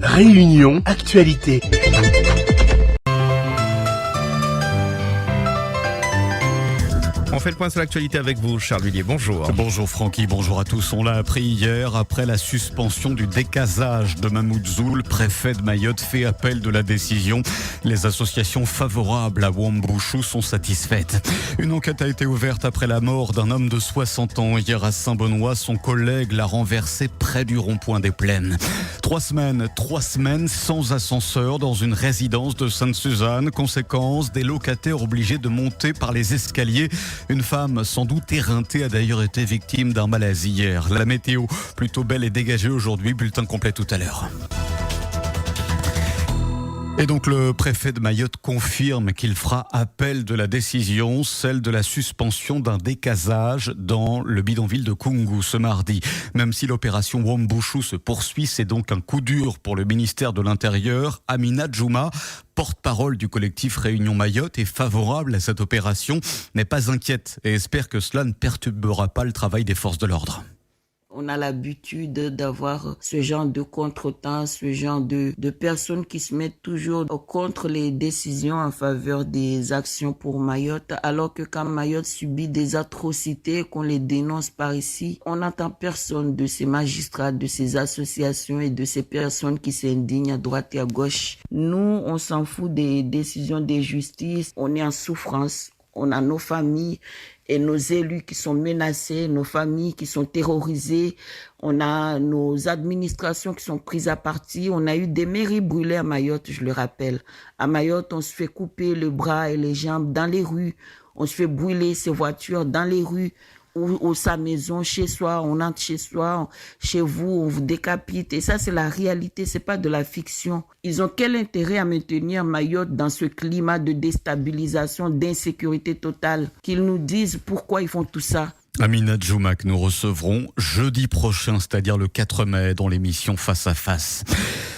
Réunion Actualité. On fait le point sur l'actualité avec vous, Charles Villiers. Bonjour. Bonjour Francky, bonjour à tous. On l'a appris hier, après la suspension du décasage de Mahmoud Zoul, préfet de Mayotte fait appel de la décision. Les associations favorables à Wambouchou sont satisfaites. Une enquête a été ouverte après la mort d'un homme de 60 ans. Hier à Saint-Benoît, son collègue l'a renversé près du rond-point des Plaines. 3 semaines sans ascenseur dans une résidence de Sainte-Suzanne. Conséquence, des locataires obligés de monter par les escaliers. Une femme sans doute éreintée a d'ailleurs été victime d'un malaise hier. La météo plutôt belle et dégagée aujourd'hui. Bulletin complet tout à l'heure. Et donc le préfet de Mayotte confirme qu'il fera appel de la décision, celle de la suspension d'un décasage dans le bidonville de Koungou ce mardi. Même si l'opération Wambouchou se poursuit, c'est donc un coup dur pour le ministère de l'Intérieur. Amina Djouma, porte-parole du collectif Réunion Mayotte, est favorable à cette opération, n'est pas inquiète et espère que cela ne perturbera pas le travail des forces de l'ordre. On a l'habitude d'avoir ce genre de contretemps, ce genre de personnes qui se mettent toujours contre les décisions en faveur des actions pour Mayotte, alors que quand Mayotte subit des atrocités, qu'on les dénonce par ici, on n'entend personne de ces magistrats, de ces associations et de ces personnes qui s'indignent à droite et à gauche. Nous, on s'en fout des décisions des justices, on est en souffrance. On a nos familles et nos élus qui sont menacés, nos familles qui sont terrorisées. On a nos administrations qui sont prises à partie. On a eu des mairies brûlées à Mayotte, je le rappelle. À Mayotte, on se fait couper le bras et les jambes dans les rues. On se fait brûler ses voitures dans les rues. Ou sa maison, chez soi, on entre chez soi, chez vous, on vous décapite. Et ça, c'est la réalité, c'est pas de la fiction. Ils ont quel intérêt à maintenir Mayotte dans ce climat de déstabilisation, d'insécurité totale? Qu'ils nous disent pourquoi ils font tout ça. Amina Djouma que nous recevrons jeudi prochain, c'est-à-dire le 4 mai, dans l'émission Face à Face.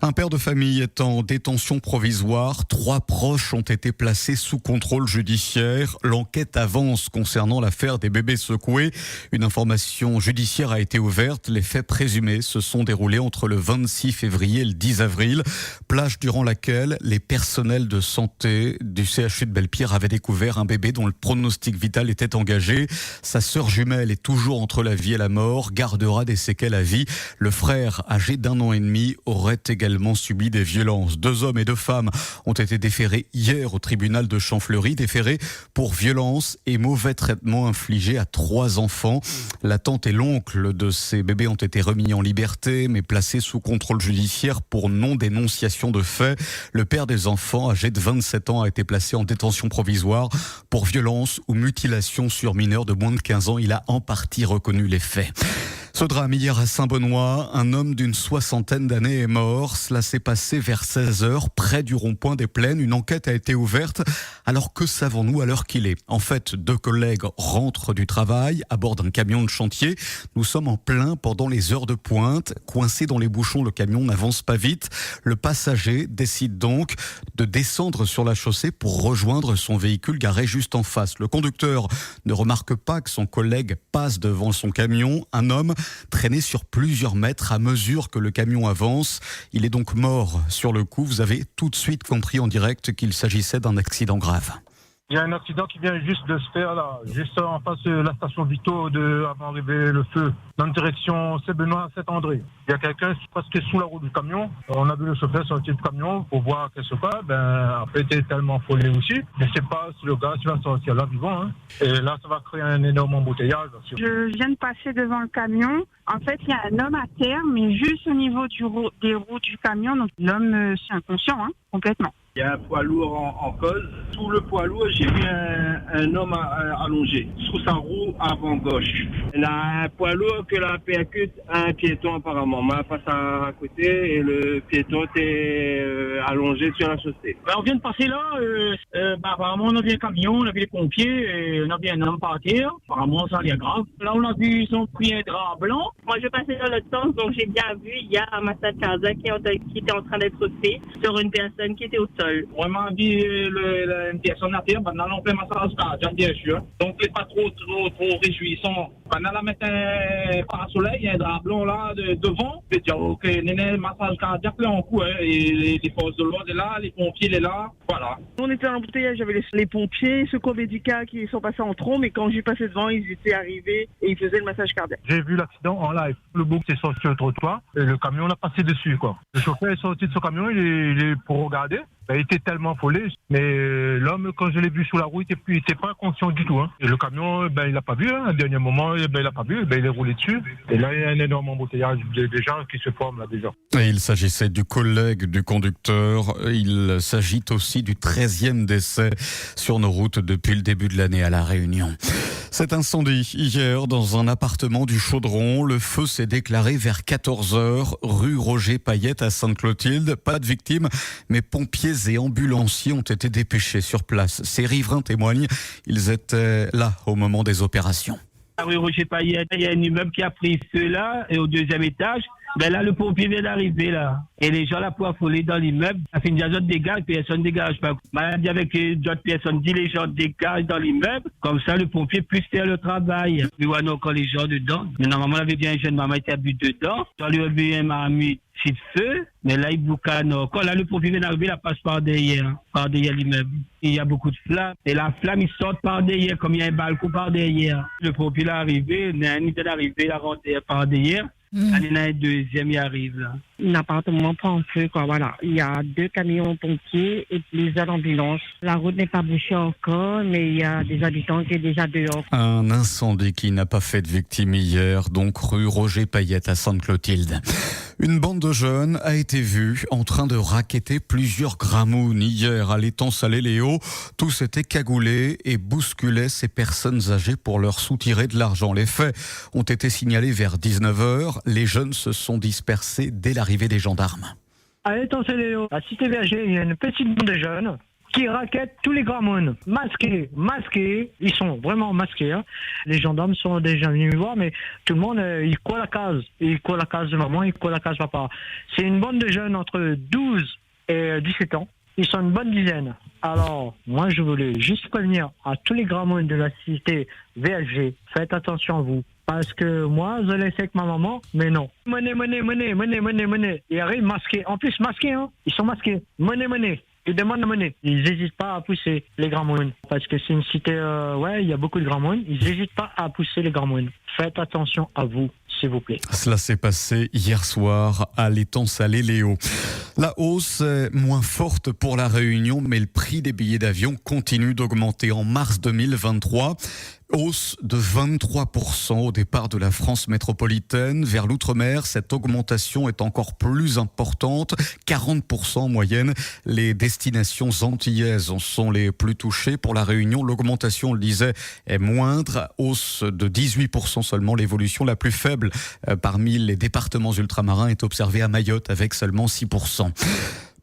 Un père de famille est en détention provisoire. 3 proches ont été placés sous contrôle judiciaire. L'enquête avance concernant l'affaire des bébés secoués. Une information judiciaire a été ouverte. Les faits présumés se sont déroulés entre le 26 février et le 10 avril. Plage durant laquelle les personnels de santé du CHU de Belle-Pierre avaient découvert un bébé dont le pronostic vital était engagé. Sa sœur jumelle est toujours entre la vie et la mort, gardera des séquelles à vie. Le frère, âgé d'1 an et demi, aurait également subi des violences. 2 hommes et 2 femmes ont été déférés hier au tribunal de Champfleury, déférés pour violences et mauvais traitements infligés à 3 enfants. La tante et l'oncle de ces bébés ont été remis en liberté, mais placés sous contrôle judiciaire pour non-dénonciation de faits. Le père des enfants, âgé de 27 ans, a été placé en détention provisoire pour violence ou mutilation sur mineurs de moins de 15 ans. Il a en partie reconnu les faits. Ce drame hier à Saint-Benoît, un homme d'une 60aine d'années est mort. Cela s'est passé vers 16h, près du rond-point des Plaines. Une enquête a été ouverte. Alors que savons-nous à l'heure qu'il est? En fait, 2 collègues rentrent du travail à bord d'un camion de chantier. Nous sommes en plein pendant les heures de pointe. Coincé dans les bouchons, le camion n'avance pas vite. Le passager décide donc de descendre sur la chaussée pour rejoindre son véhicule garé juste en face. Le conducteur ne remarque pas que son collègue passe devant son camion. Un homme traîné sur plusieurs mètres à mesure que le camion avance. Il est donc mort sur le coup. Vous avez tout de suite compris en direct qu'il s'agissait d'un accident grave. Il y a un accident qui vient juste de se faire là, juste en face de la station Vito avant d'arriver le feu, dans la direction Saint-Benoît à Saint-André. Il y a quelqu'un presque sous la roue du camion. On a vu le chauffeur sortir du camion pour voir qu'est-ce que c'est. Après, il était tellement affolé aussi. Je ne sais pas si le gars va sortir là vivant. Hein. Et là, ça va créer un énorme embouteillage. Je viens de passer devant le camion. En fait, il y a un homme à terre, mais juste au niveau des roues du camion. Donc, l'homme, c'est inconscient, complètement. Il y a un poids lourd en cause. Sous le poids lourd, j'ai vu un homme allongé sous sa roue avant gauche. Il y a un poids lourd que la percute un piéton apparemment. Moi, passe à côté et le piéton était allongé sur la chaussée. On vient de passer là. Apparemment, on a vu un camion, on a vu les pompiers, et on a vu un homme par terre. Apparemment, ça a l'air grave. Là, on a vu, ils ont pris un drap blanc. Moi, je passais dans l'autre sens, donc j'ai bien vu, il y a un massage cardiaque qui était en train d'être fait sur une personne qui était au sol. Vraiment dit une personne à terre, maintenant on fait massage cardiaque bien sûr. Donc c'est pas trop réjouissant Quand on met un parasoleil, il y a un drap blanc là devant. Je dis ok, néné, massage cardiaque là en cours. Et les forces de l'ordre est là, les pompiers est là. Voilà. On était en embouteillage, j'avais les pompiers, secours médical qui sont passés en trombe, mais quand j'ai passé devant, ils étaient arrivés et ils faisaient le massage cardiaque. J'ai vu l'accident en live. Le bouc s'est sorti sur le trottoir et le camion l'a passé dessus, quoi. Le chauffeur est sorti de son camion, il est pour regarder. Il était tellement affolé, mais l'homme, quand je l'ai vu sous la roue, il était pas conscient du tout. Hein. Et le camion, il l'a pas vu. Hein. Au dernier moment, il l'a pas vu. Il est roulé dessus. Et là, il y a un énorme embouteillage des gens qui se forment là déjà. Et il s'agissait du collègue du conducteur. Il s'agit aussi du 13e décès sur nos routes depuis le début de l'année à La Réunion. Cet incendie, hier, dans un appartement du Chaudron, le feu s'est déclaré vers 14h, rue Roger Payette à Sainte-Clotilde. Pas de victimes, mais pompiers et ambulanciers ont été dépêchés sur place. Ces riverains témoignent, ils étaient là au moment des opérations. À rue Roger Payette, il y a un immeuble qui a pris feu là, et au 2e étage. Ben là, le pompier vient d'arriver là. Et les gens là pour affoler dans l'immeuble, ça fait une dizaine de dégâts, personne ne dégage pas. Maladie avec d'autres personnes, dit les gens dégagent dans l'immeuble, comme ça le pompier puisse faire le travail. Mais ouais, non, quand les gens dedans, mais normalement, on avait bien un jeune maman qui était à but dedans, on lui avait un marmite de feu, mais là, il boucane. Quand là, le pompier vient d'arriver, il passe par derrière l'immeuble. Il y a beaucoup de flammes. Et la flamme, il sort par derrière, comme il y a un balcon par derrière. Le pompier est arrivé, il est arrivé, il a rentré par derrière. Il y en a un deuxième, il arrive là. L'appartement prend feu, quoi, voilà. Il y a 2 camions pompiers et plusieurs ambulances. La route n'est pas bouchée encore, mais il y a des habitants qui sont déjà dehors. Un incendie qui n'a pas fait de victime hier, donc rue Roger Payette à Sainte-Clotilde. Une bande de jeunes a été vue en train de racketter plusieurs gramounes hier à l'étang Salé-Léo. Tous étaient cagoulés et bousculaient ces personnes âgées pour leur soutirer de l'argent. Les faits ont été signalés vers 19h. Les jeunes se sont dispersés dès l'arrivée des gendarmes. À l'étang Salé-Léo, à Cité Verger, il y a une petite bande de jeunes qui raquettent tous les gramounes. Masqués, ils sont vraiment masqués. Hein. Les gendarmes sont déjà venus me voir, mais tout le monde, il colle la case. Il colle la case de maman, il colle la case papa. C'est une bande de jeunes entre 12 et 17 ans. Ils sont une bonne dizaine. Alors, moi, je voulais juste prévenir à tous les gramounes de la cité VLG, faites attention à vous. Parce que moi, je l'ai fait avec ma maman, mais non. Monnaie. Ils arrivent masqués. En plus, masqués, hein. Ils sont masqués. Monnaie. Ils demandent la monnaie. Ils n'hésitent pas à pousser les grands moines. Parce que c'est une cité, il y a beaucoup de grands moines. Ils n'hésitent pas à pousser les grands moines. Faites attention à vous, s'il vous plaît. Cela s'est passé hier soir à l'étang Salé-Léo. La hausse est moins forte pour La Réunion, mais le prix des billets d'avion continue d'augmenter en mars 2023. Hausse de 23% au départ de la France métropolitaine. Vers l'outre-mer, cette augmentation est encore plus importante, 40% en moyenne. Les destinations antillaises en sont les plus touchées. Pour La Réunion, l'augmentation, on le disait, est moindre. Hausse de 18% seulement. L'évolution la plus faible parmi les départements ultramarins est observée à Mayotte avec seulement 6%.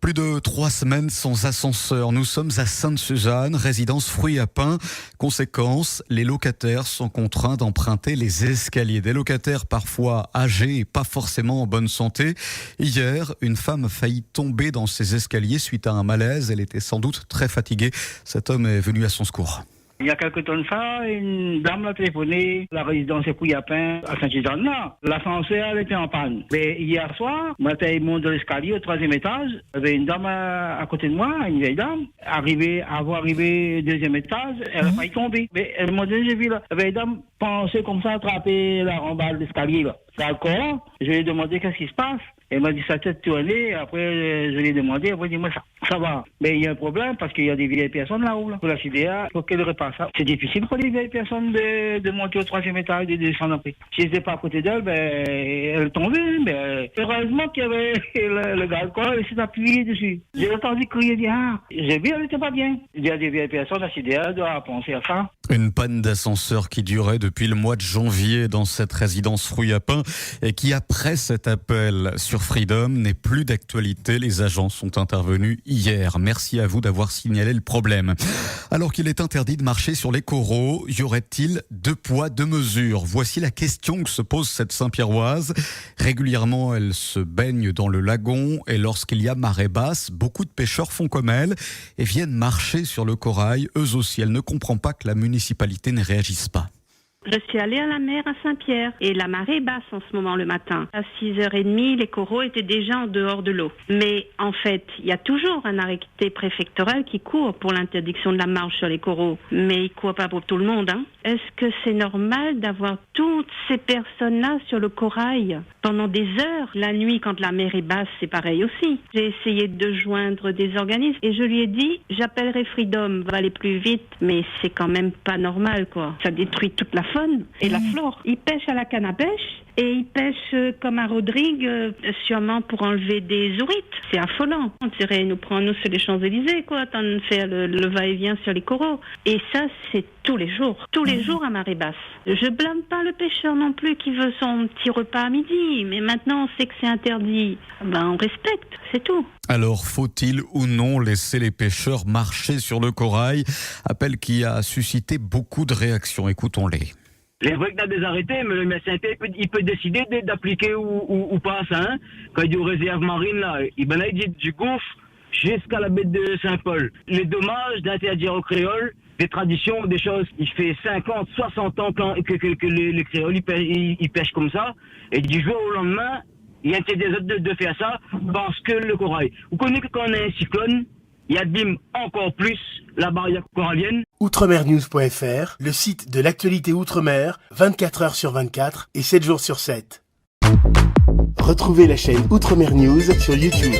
Plus de 3 semaines sans ascenseur. Nous sommes à Sainte-Suzanne, résidence Fruits à Pin. Conséquence, les locataires sont contraints d'emprunter les escaliers. Des locataires parfois âgés et pas forcément en bonne santé. Hier, une femme a failli tomber dans ces escaliers suite à un malaise. Elle était sans doute très fatiguée. Cet homme est venu à son secours. Il y a quelques temps de ça, une dame l'a téléphoné, la résidence Fruits à Pin à Saint-Suzanne. L'ascenseur elle était en panne. Mais hier soir, moi j'étais monté de l'escalier au 3e étage. Il y avait une dame à côté de moi, une vieille dame. Arrivé au 2e étage, elle a failli tomber. Mais elle m'a dit, j'ai vu la vieille dame penser comme ça, attraper la rambarde de l'escalier. C'est encore. Je lui ai demandé qu'est-ce qui se passe. Elle m'a dit sa tête tournée. Après, je lui ai demandé. Elle m'a dit, moi, ça va. Mais il y a un problème parce qu'il y a des vieilles personnes là-haut. Pour la CDA, il faut qu'elle répare ça. C'est difficile pour les vieilles personnes de monter au 3e étage et de descendre après. Si j'étais pas à côté d'elle, elle tombait. Mais heureusement qu'il y avait le gars qui s'est appuyé dessus. J'ai entendu crier, j'ai vu, elle n'était pas bien. Il y a des vieilles personnes, la CDA doit penser à ça. Une panne d'ascenseur qui durait depuis le mois de janvier dans cette résidence Fruits à Pin et qui, après cet appel sur Freedom, n'est plus d'actualité. Les agents sont intervenus hier. Merci à vous d'avoir signalé le problème. Alors qu'il est interdit de marcher sur les coraux, y aurait-il 2 poids, 2 mesures? Voici la question que se pose cette Saint-Pierroise. Régulièrement, elle se baigne dans le lagon et lorsqu'il y a marée basse, beaucoup de pêcheurs font comme elle et viennent marcher sur le corail. Eux aussi, elle ne comprend pas que la municipalité ne réagisse pas. Je suis allée à la mer à Saint-Pierre et la marée est basse en ce moment le matin. À 6h30, les coraux étaient déjà en dehors de l'eau. Mais en fait, il y a toujours un arrêté préfectoral qui court pour l'interdiction de la marche sur les coraux. Mais il court pas pour tout le monde, hein. Est-ce que c'est normal d'avoir toutes ces personnes-là sur le corail pendant des heures? La nuit, quand la mer est basse, c'est pareil aussi. J'ai essayé de joindre des organismes et je lui ai dit, j'appellerai Freedom, va aller plus vite, mais c'est quand même pas normal, quoi. Ça détruit toute la faune et la flore. Ils pêchent à la canne à pêche et ils pêchent comme à Rodrigue, sûrement pour enlever des ourites. C'est affolant. On dirait nous prendre nous sur les Champs-Élysées, quoi, tant de faire le va-et-vient sur les coraux. Et ça, c'est tous les jours à marée basse. Je blâme pas le pêcheur non plus qui veut son petit repas à midi, mais maintenant on sait que c'est interdit. Ben on respecte, c'est tout. Alors, faut-il ou non laisser les pêcheurs marcher sur le corail? Appel qui a suscité beaucoup de réactions. Écoutons-les. C'est vrai qu'il y a des arrêtés, mais le médecin il peut décider d'appliquer ou pas ça. Hein. Quand il dit aux réserves marines, là, il dit du Gouffre jusqu'à la baie de Saint-Paul. Les dommages d'interdire aux créoles des traditions, des choses. Il fait 50, 60 ans que les créoles ils pêchent comme ça. Et du jour au lendemain, il y a des autres de faire ça parce que le corail. Vous connaissez que quand on a un cyclone, il abîme encore plus la barrière corallienne. Outremernews.fr, le site de l'actualité Outre-mer, 24 heures sur 24 et 7 jours sur 7. Retrouvez la chaîne Outremer News sur YouTube.